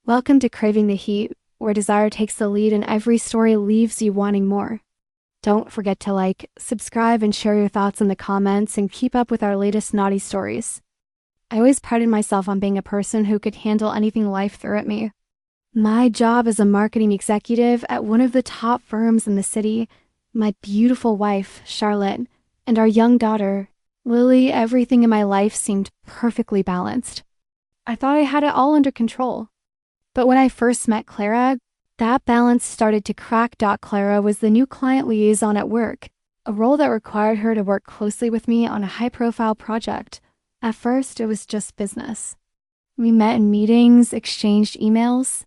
Welcome to Craving the Heat, where desire takes the lead and every story leaves you wanting more. Don't forget to like, subscribe, and share your thoughts in the comments and keep up with our latest naughty stories. I always prided myself on being a person who could handle anything life threw at me. My job as a marketing executive at one of the top firms in the city, my beautiful wife, Charlotte, and our young daughter, Lily, everything in my life seemed perfectly balanced. I thought I had it all under control. But when I first met Clara, that balance started to crack. Clara was the new client liaison at work, a role that required her to work closely with me on a high-profile project. At first, it was just business. We met in meetings, exchanged emails,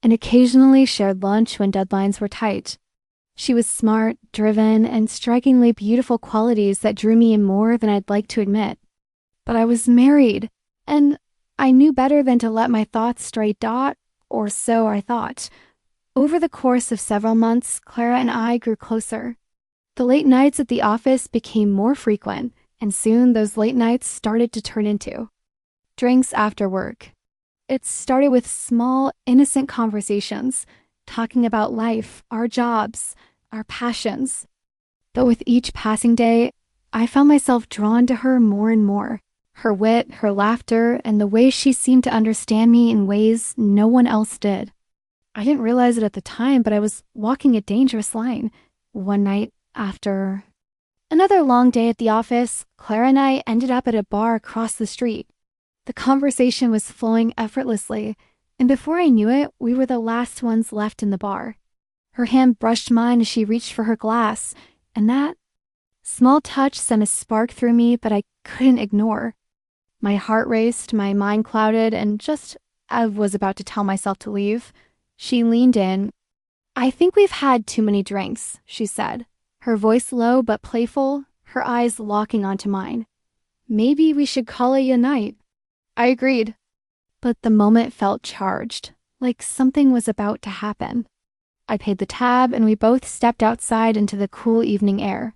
and occasionally shared lunch when deadlines were tight. She was smart, driven, and strikingly beautiful qualities that drew me in more than I'd like to admit. But I was married, and I knew better than to let my thoughts stray. Or so I thought. Over the course of several months, Clara and I grew closer. The late nights at the office became more frequent, and soon those late nights started to turn into drinks after work. It started with small, innocent conversations, talking about life, our jobs, our passions. But with each passing day, I found myself drawn to her more and more. Her wit, her laughter, and the way she seemed to understand me in ways no one else did. I didn't realize it at the time, but I was walking a dangerous line. One night after another long day at the office, Clara and I ended up at a bar across the street. The conversation was flowing effortlessly, and before I knew it, we were the last ones left in the bar. Her hand brushed mine as she reached for her glass, and that small touch sent a spark through me, but I couldn't ignore. My heart raced, my mind clouded, and just as I was about to tell myself to leave, she leaned in. "I think we've had too many drinks," she said, her voice low but playful, her eyes locking onto mine. "Maybe we should call it a night." I agreed. But the moment felt charged, like something was about to happen. I paid the tab, and we both stepped outside into the cool evening air.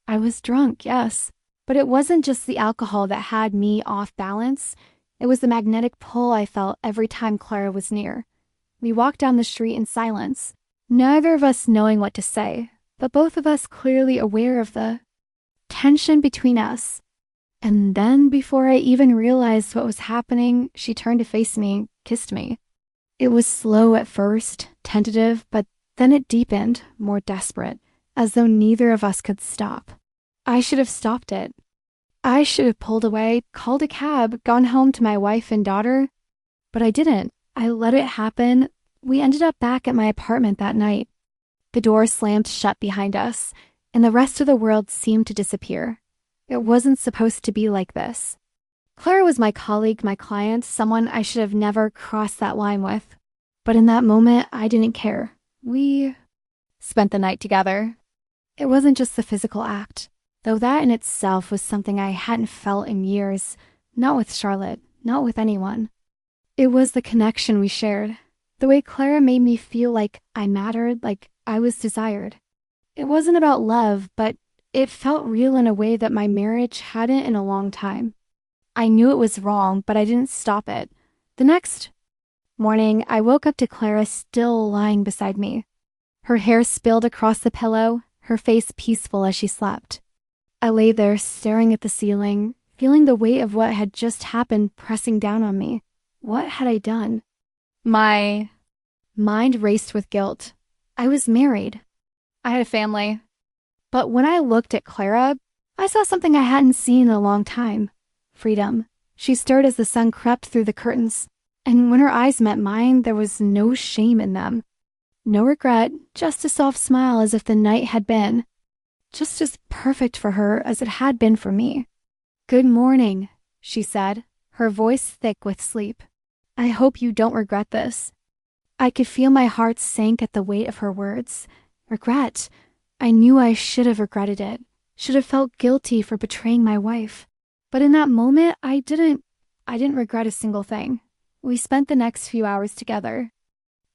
I was drunk, yes. But it wasn't just the alcohol that had me off balance. It was the magnetic pull I felt every time Clara was near. We walked down the street in silence, neither of us knowing what to say, but both of us clearly aware of the tension between us. And then, before I even realized what was happening, she turned to face me, kissed me. It was slow at first, tentative, but then it deepened, more desperate, as though neither of us could stop. I should have stopped it. I should have pulled away, called a cab, gone home to my wife and daughter. But I didn't. I let it happen. We ended up back at my apartment that night. The door slammed shut behind us, and the rest of the world seemed to disappear. It wasn't supposed to be like this. Clara was my colleague, my client, someone I should have never crossed that line with. But in that moment, I didn't care. We spent the night together. It wasn't just the physical act, though that in itself was something I hadn't felt in years, not with Charlotte, not with anyone. It was the connection we shared, the way Clara made me feel like I mattered, like I was desired. It wasn't about love, but it felt real in a way that my marriage hadn't in a long time. I knew it was wrong, but I didn't stop it. The next morning, I woke up to Clara still lying beside me. Her hair spilled across the pillow, her face peaceful as she slept. I lay there staring at the ceiling, feeling the weight of what had just happened pressing down on me. What had I done? My mind raced with guilt. I was married. I had a family. But when I looked at Clara, I saw something I hadn't seen in a long time. Freedom. She stirred as the sun crept through the curtains, and when her eyes met mine, there was no shame in them. No regret, just a soft smile as if the night had been just as perfect for her as it had been for me. "Good morning," she said, her voice thick with sleep. "I hope you don't regret this." I could feel my heart sink at the weight of her words. Regret. I knew I should have regretted it, should have felt guilty for betraying my wife. But in that moment, I didn't regret a single thing. We spent the next few hours together,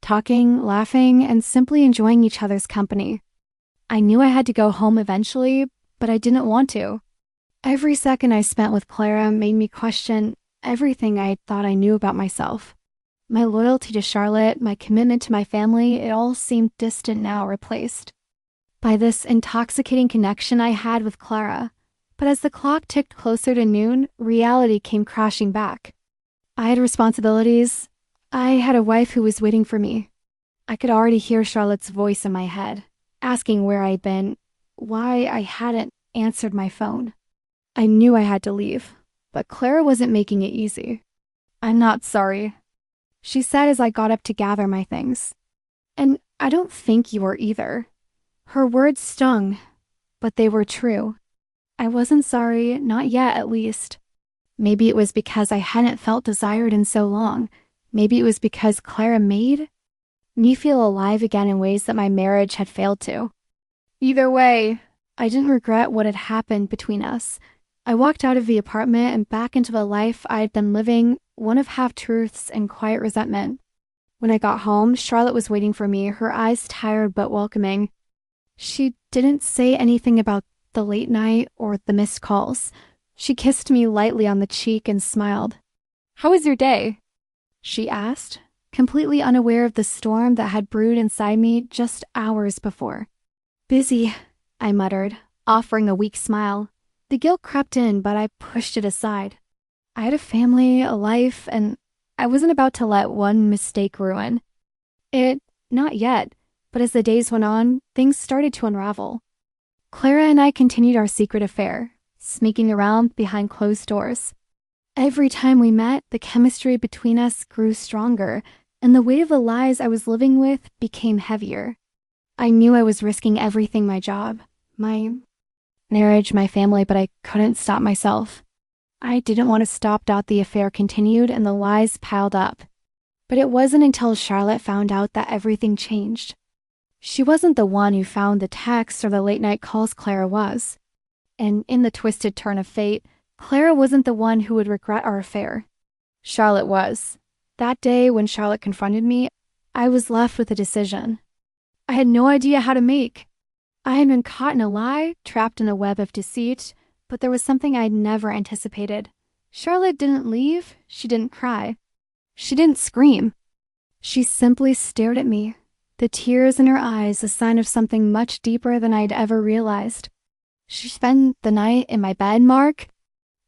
talking, laughing, and simply enjoying each other's company. I knew I had to go home eventually, but I didn't want to. Every second I spent with Clara made me question everything I thought I knew about myself. My loyalty to Charlotte, my commitment to my family, it all seemed distant now, replaced by this intoxicating connection I had with Clara. But as the clock ticked closer to noon, reality came crashing back. I had responsibilities. I had a wife who was waiting for me. I could already hear Charlotte's voice in my head, asking where I'd been, why I hadn't answered my phone. I knew I had to leave, but Clara wasn't making it easy. "I'm not sorry," she said as I got up to gather my things. "And I don't think you are either." Her words stung, but they were true. I wasn't sorry, not yet at least. Maybe it was because I hadn't felt desired in so long. Maybe it was because Clara made me feel alive again in ways that my marriage had failed to. Either way, I didn't regret what had happened between us. I walked out of the apartment and back into the life I had been living, one of half-truths and quiet resentment. When I got home, Charlotte was waiting for me, her eyes tired but welcoming. She didn't say anything about the late night or the missed calls. She kissed me lightly on the cheek and smiled. "How was your day?" she asked, completely unaware of the storm that had brewed inside me just hours before. "Busy," I muttered, offering a weak smile. The guilt crept in, but I pushed it aside. I had a family, a life, and I wasn't about to let one mistake ruin it. Not yet, but as the days went on, things started to unravel. Clara and I continued our secret affair, sneaking around behind closed doors. Every time we met, the chemistry between us grew stronger, and the weight of the lies I was living with became heavier. I knew I was risking everything, my job, my marriage, my family, but I couldn't stop myself. I didn't want to stop. The affair continued and the lies piled up. But it wasn't until Charlotte found out that everything changed. She wasn't the one who found the texts or the late-night calls. Clara was. And in the twisted turn of fate, Clara wasn't the one who would regret our affair. Charlotte was. That day when Charlotte confronted me, I was left with a decision I had no idea how to make. I had been caught in a lie, trapped in a web of deceit, but there was something I'd never anticipated. Charlotte didn't leave. She didn't cry. She didn't scream. She simply stared at me, the tears in her eyes a sign of something much deeper than I'd ever realized. She spent the night in my bed, Mark,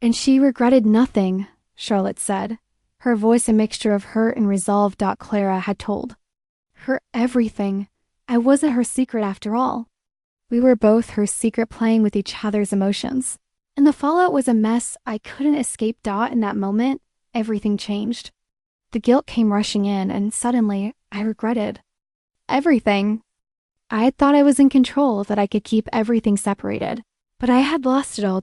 and she regretted nothing, Charlotte said, her voice a mixture of hurt and resolve. Clara had told her everything. I wasn't her secret after all. We were both her secret, playing with each other's emotions. And the fallout was a mess I couldn't escape. In that moment, everything changed. The guilt came rushing in, and suddenly, I regretted everything. I had thought I was in control, that I could keep everything separated. But I had lost it all.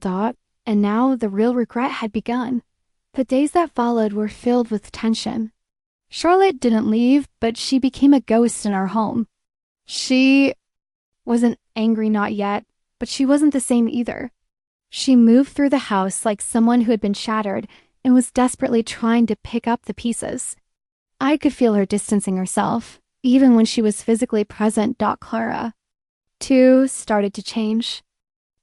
And now the real regret had begun. The days that followed were filled with tension. Charlotte didn't leave, but she became a ghost in our home. She wasn't angry, not yet, but she wasn't the same either. She moved through the house like someone who had been shattered and was desperately trying to pick up the pieces. I could feel her distancing herself, even when she was physically present. Clara, too, started to change.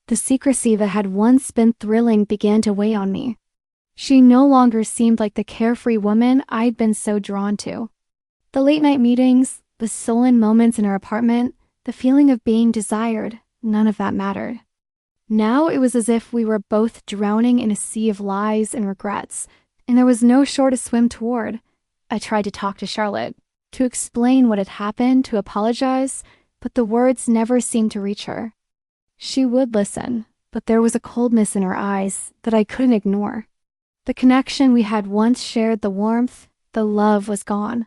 The secrecy that had once been thrilling began to weigh on me. She no longer seemed like the carefree woman I'd been so drawn to. The late-night meetings, the sullen moments in her apartment, the feeling of being desired, none of that mattered. Now it was as if we were both drowning in a sea of lies and regrets, and there was no shore to swim toward. I tried to talk to Charlotte, to explain what had happened, to apologize, but the words never seemed to reach her. She would listen, but there was a coldness in her eyes that I couldn't ignore. The connection we had once shared, the warmth, the love was gone.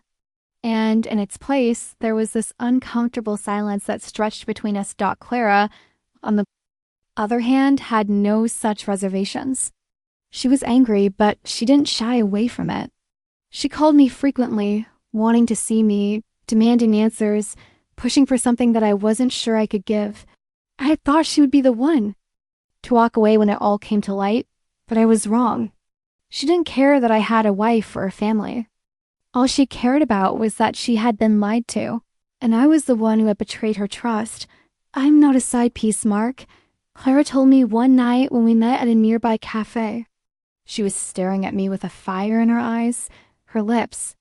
And in its place, there was this uncomfortable silence that stretched between us. Clara, on the other hand, had no such reservations. She was angry, but she didn't shy away from it. She called me frequently, wanting to see me, demanding answers, pushing for something that I wasn't sure I could give. I had thought she would be the one to walk away when it all came to light, but I was wrong. She didn't care that I had a wife or a family. All she cared about was that she had been lied to, and I was the one who had betrayed her trust. "I'm not a side piece, Mark," Clara told me one night when we met at a nearby cafe. She was staring at me with a fire in her eyes, her lips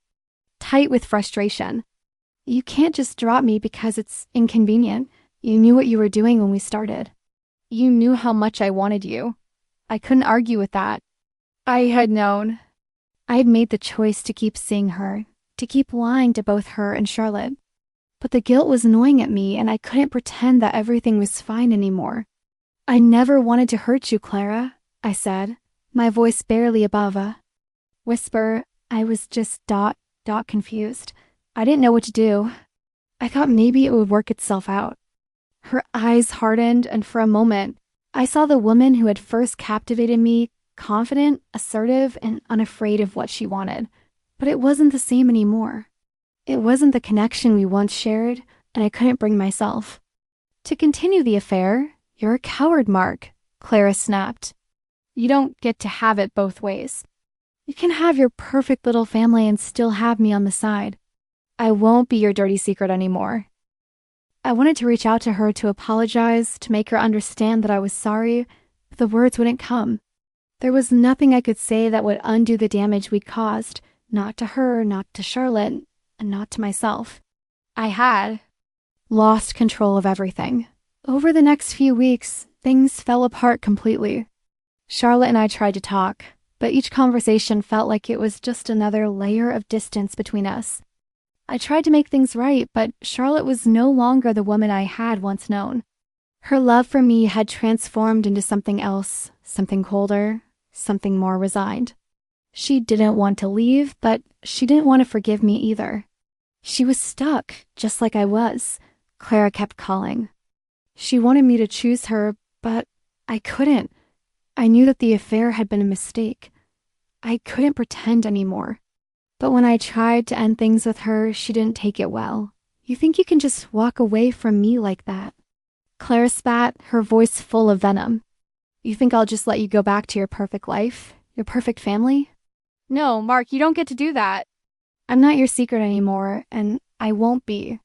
tight with frustration. You can't just drop me because it's inconvenient. You knew what you were doing when we started. You knew how much I wanted you. I couldn't argue with that. I had known. I had made the choice to keep seeing her, to keep lying to both her and Charlotte. But the guilt was gnawing at me, and I couldn't pretend that everything was fine anymore. I never wanted to hurt you, Clara, I said, my voice barely above a whisper. I was just confused. I didn't know what to do. I thought maybe it would work itself out. Her eyes hardened, and for a moment, I saw the woman who had first captivated me, confident, assertive, and unafraid of what she wanted. But it wasn't the same anymore. It wasn't the connection we once shared, and I couldn't bring myself to continue the affair. You're a coward, Mark, Clara snapped. You don't get to have it both ways. You can have your perfect little family and still have me on the side. I won't be your dirty secret anymore. I wanted to reach out to her to apologize, to make her understand that I was sorry, but the words wouldn't come. There was nothing I could say that would undo the damage we'd caused, not to her, not to Charlotte, and not to myself. I had lost control of everything. Over the next few weeks, things fell apart completely. Charlotte and I tried to talk, but each conversation felt like it was just another layer of distance between us. I tried to make things right, but Charlotte was no longer the woman I had once known. Her love for me had transformed into something else, something colder, something more resigned. She didn't want to leave, but she didn't want to forgive me either. She was stuck, just like I was. Clara kept calling. She wanted me to choose her, but I couldn't. I knew that the affair had been a mistake. I couldn't pretend anymore. But when I tried to end things with her, she didn't take it well. You think you can just walk away from me like that? Clara spat, her voice full of venom. You think I'll just let you go back to your perfect life? Your perfect family? No, Mark, you don't get to do that. I'm not your secret anymore, and I won't be.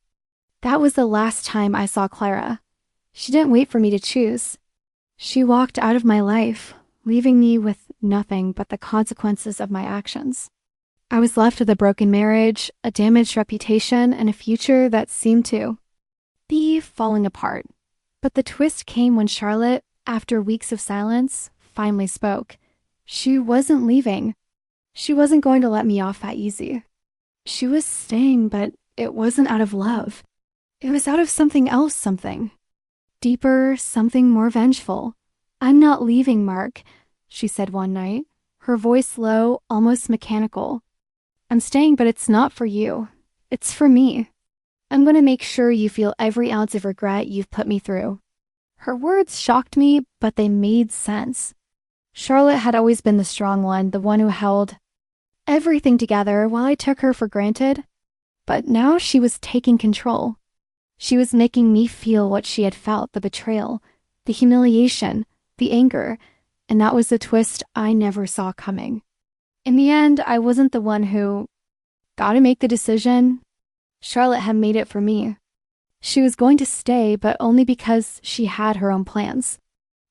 That was the last time I saw Clara. She didn't wait for me to choose. She walked out of my life, leaving me with nothing but the consequences of my actions. I was left with a broken marriage, a damaged reputation, and a future that seemed to be falling apart. But the twist came when Charlotte, after weeks of silence, finally spoke. She wasn't leaving. She wasn't going to let me off that easy. She was staying, but it wasn't out of love. It was out of something else, something deeper, something more vengeful. I'm not leaving, Mark, she said one night, her voice low, almost mechanical. I'm staying, but it's not for you. It's for me. I'm going to make sure you feel every ounce of regret you've put me through. Her words shocked me, but they made sense. Charlotte had always been the strong one, the one who held everything together while I took her for granted. But now she was taking control. She was making me feel what she had felt, the betrayal, the humiliation, the anger, and that was the twist I never saw coming. In the end, I wasn't the one who got to make the decision. Charlotte had made it for me. She was going to stay, but only because she had her own plans.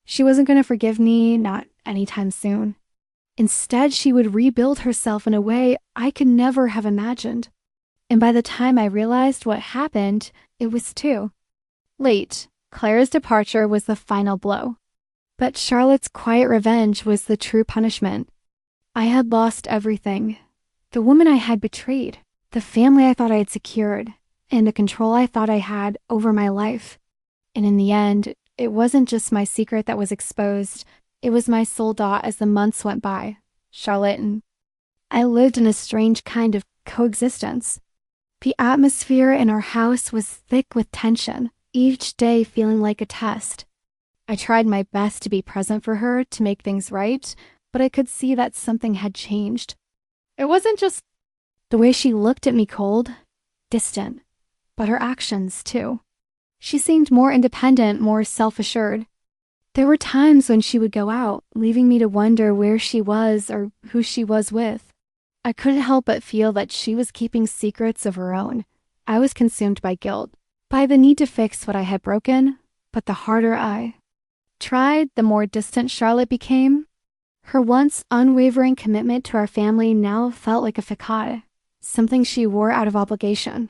She wasn't going to forgive me, not anytime soon. Instead, she would rebuild herself in a way I could never have imagined. And by the time I realized what happened, it was too late. Clara's departure was the final blow. But Charlotte's quiet revenge was the true punishment. I had lost everything. The woman I had betrayed, the family I thought I had secured, and the control I thought I had over my life. And in the end, it wasn't just my secret that was exposed. It was my soul dot as the months went by. Charlotte and I lived in a strange kind of coexistence. The atmosphere in our house was thick with tension, each day feeling like a test. I tried my best to be present for her, to make things right, but I could see that something had changed. It wasn't just the way she looked at me cold, distant, but her actions too. She seemed more independent, more self-assured. There were times when she would go out, leaving me to wonder where she was or who she was with. I couldn't help but feel that she was keeping secrets of her own. I was consumed by guilt, by the need to fix what I had broken, but the harder I tried, the more distant Charlotte became. Her once unwavering commitment to our family now felt like a facade, something she wore out of obligation.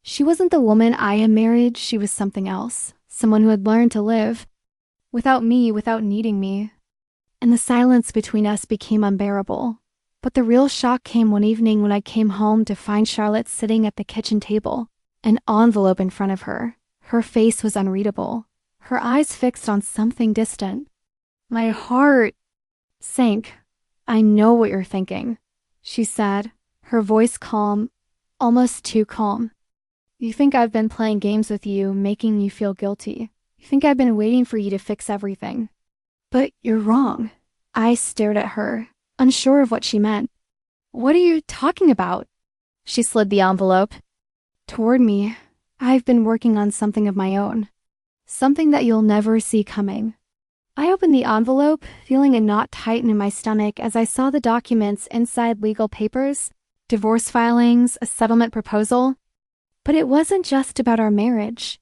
She wasn't the woman I had married, she was something else, someone who had learned to live without me, without needing me. And the silence between us became unbearable. But the real shock came one evening when I came home to find Charlotte sitting at the kitchen table, an envelope in front of her. Her face was unreadable, her eyes fixed on something distant. My heart sank. "I know what you're thinking," she said, her voice calm, almost too calm. "You think I've been playing games with you, making you feel guilty. You think I've been waiting for you to fix everything. But you're wrong." I stared at her, unsure of what she meant. "What are you talking about?" She slid the envelope toward me. "I've been working on something of my own. Something that you'll never see coming." I opened the envelope, feeling a knot tighten in my stomach as I saw the documents inside: legal papers, divorce filings, a settlement proposal. But it wasn't just about our marriage.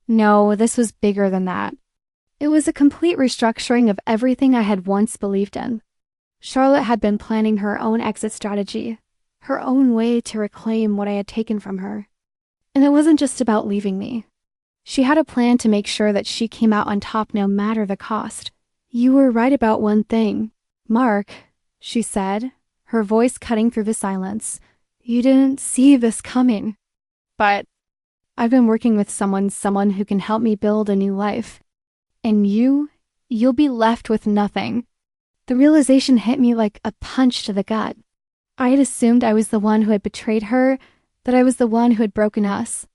No, this was bigger than that. It was a complete restructuring of everything I had once believed in. Charlotte had been planning her own exit strategy, her own way to reclaim what I had taken from her. And it wasn't just about leaving me. She had a plan to make sure that she came out on top no matter the cost. "You were right about one thing, Mark," she said, her voice cutting through the silence. "You didn't see this coming. But I've been working with someone who can help me build a new life. And you'll be left with nothing." The realization hit me like a punch to the gut. I had assumed I was the one who had betrayed her, that I was the one who had broken us.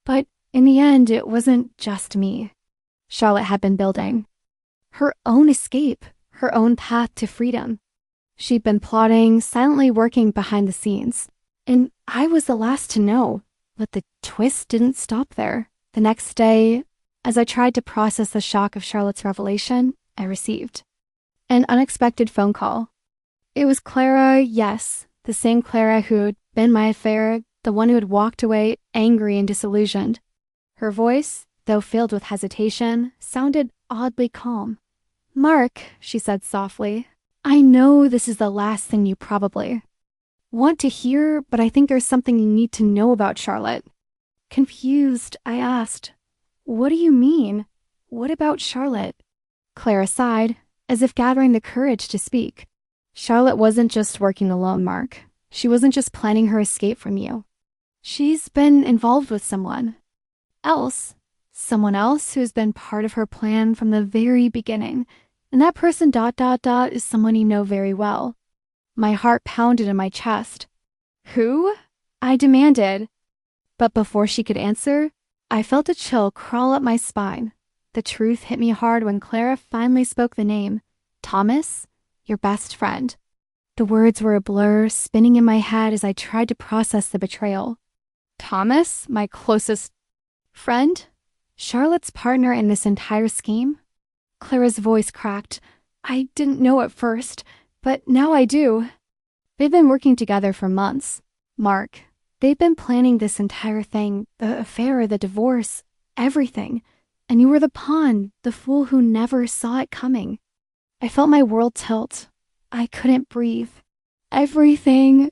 But in the end, it wasn't just me. Charlotte had been building her own escape, her own path to freedom. She'd been plotting, silently working behind the scenes. And I was the last to know. But the twist didn't stop there. The next day, as I tried to process the shock of Charlotte's revelation, I received an unexpected phone call. It was Clara, yes, the same Clara who'd been my affair, the one who had walked away angry and disillusioned. Her voice, though filled with hesitation, sounded oddly calm. "Mark," she said softly, "I know this is the last thing you probably want to hear, but I think there's something you need to know about Charlotte." Confused, I asked, "What do you mean? What about Charlotte?" Clara sighed, as if gathering the courage to speak. "Charlotte wasn't just working alone, Mark. She wasn't just planning her escape from you. She's been involved with someone else who's been part of her plan from the very beginning. And that person ... is someone you know very well." My heart pounded in my chest. "Who?" I demanded. But before she could answer, I felt a chill crawl up my spine. The truth hit me hard when Clara finally spoke the name. "Thomas, your best friend." The words were a blur, spinning in my head as I tried to process the betrayal. Thomas, my closest friend? Charlotte's partner in this entire scheme? Clara's voice cracked. "I didn't know at first, but now I do." They've been working together for months. Mark, they've been planning this entire thing, the affair, the divorce, everything. And you were the pawn, the fool who never saw it coming. I felt my world tilt. I couldn't breathe. Everything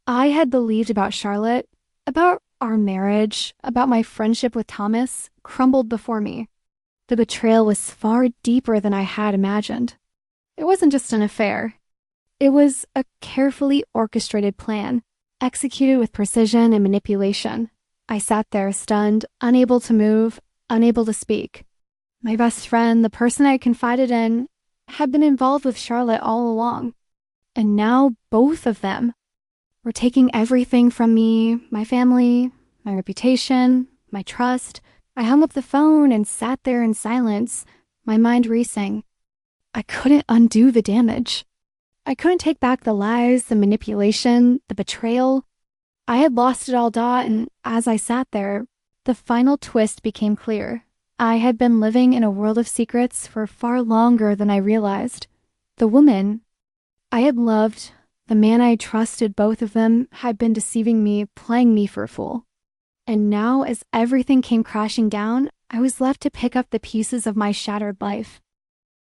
I had believed about Charlotte, about our marriage, about my friendship with Thomas, crumbled before me. The betrayal was far deeper than I had imagined. It wasn't just an affair. It was a carefully orchestrated plan, executed with precision and manipulation. I sat there stunned, unable to move, unable to speak. My best friend, the person I confided in, had been involved with Charlotte all along. And now both of them were taking everything from me, my family, my reputation, my trust. I hung up the phone and sat there in silence, my mind racing. I couldn't undo the damage. I couldn't take back the lies, the manipulation, the betrayal. I had lost it all, and as I sat there, the final twist became clear. I had been living in a world of secrets for far longer than I realized. The woman I had loved, the man I trusted, both of them had been deceiving me, playing me for a fool. And now, as everything came crashing down, I was left to pick up the pieces of my shattered life.